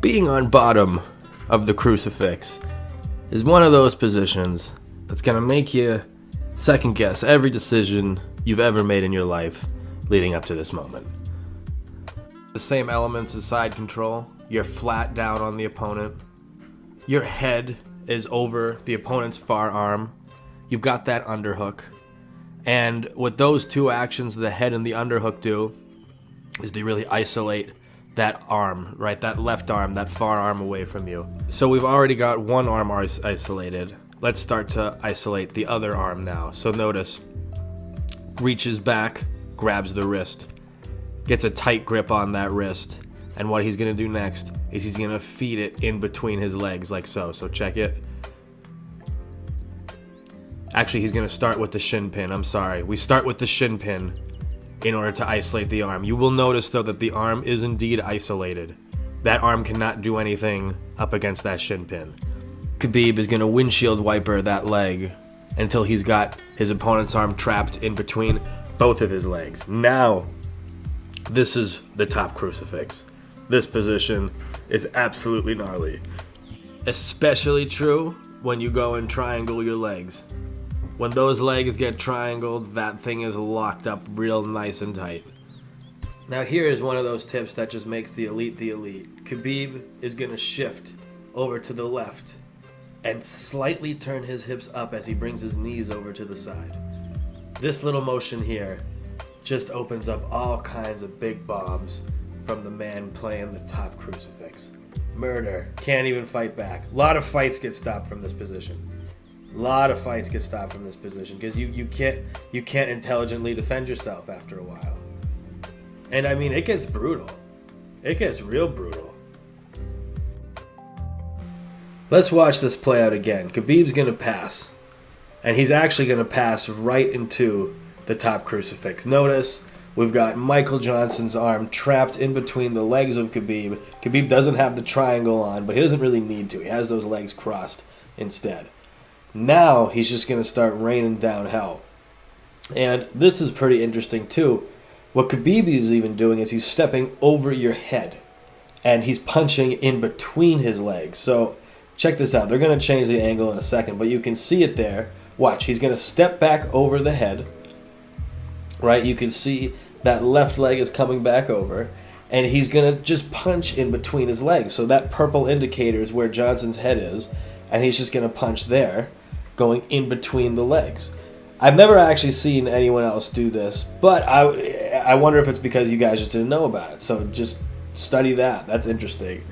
Being on bottom of the crucifix is one of those positions that's going to make you second guess every decision you've ever made in your life leading up to this moment. The same elements as side control. You're flat down on the opponent. Your head is over the opponent's far arm. You've got that underhook. And what those two actions, the head and the underhook, do is they really isolate that arm, right? That left arm, that far arm away from you. So we've already got one arm isolated. Let's start to isolate the other arm now. So notice, reaches back, grabs the wrist, gets a tight grip on that wrist. And what he's gonna do next is he's gonna feed it in between his legs like so. So check it. Actually, he's gonna start with the shin pin. I'm sorry. We start with the shin pin in order to isolate the arm. You will notice though that the arm is indeed isolated. That arm cannot do anything up against that shin pin. Khabib is gonna windshield wiper that leg until he's got his opponent's arm trapped in between both of his legs. Now, this is the top crucifix. This position is absolutely gnarly. Especially true when you go and triangle your legs. When those legs get triangled, that thing is locked up real nice and tight. Now here is one of those tips that just makes the elite the elite. Khabib is gonna shift over to the left and slightly turn his hips up as he brings his knees over to the side. This little motion here just opens up all kinds of big bombs from the man playing the top crucifix. Murder. Can't even fight back. A lot of fights get stopped from this position. A lot of fights get stopped from this position because you can't intelligently defend yourself after a while. And I mean, it gets brutal. It gets real brutal. Let's watch this play out again. Khabib's gonna pass. And he's actually gonna pass right into the top crucifix. Notice we've got Michael Johnson's arm trapped in between the legs of Khabib. Khabib doesn't have the triangle on, but he doesn't really need to. He has those legs crossed instead. Now he's just going to start raining down hell. And this is pretty interesting too. What Khabib is even doing is he's stepping over your head. And he's punching in between his legs. So check this out. They're going to change the angle in a second, but you can see it there. Watch, he's going to step back over the head. Right, you can see that left leg is coming back over. And he's going to just punch in between his legs. So that purple indicator is where Johnson's head is. And he's just going to punch there, going in between the legs. I've never actually seen anyone else do this, but I wonder if it's because you guys just didn't know about it. So just study that. That's interesting.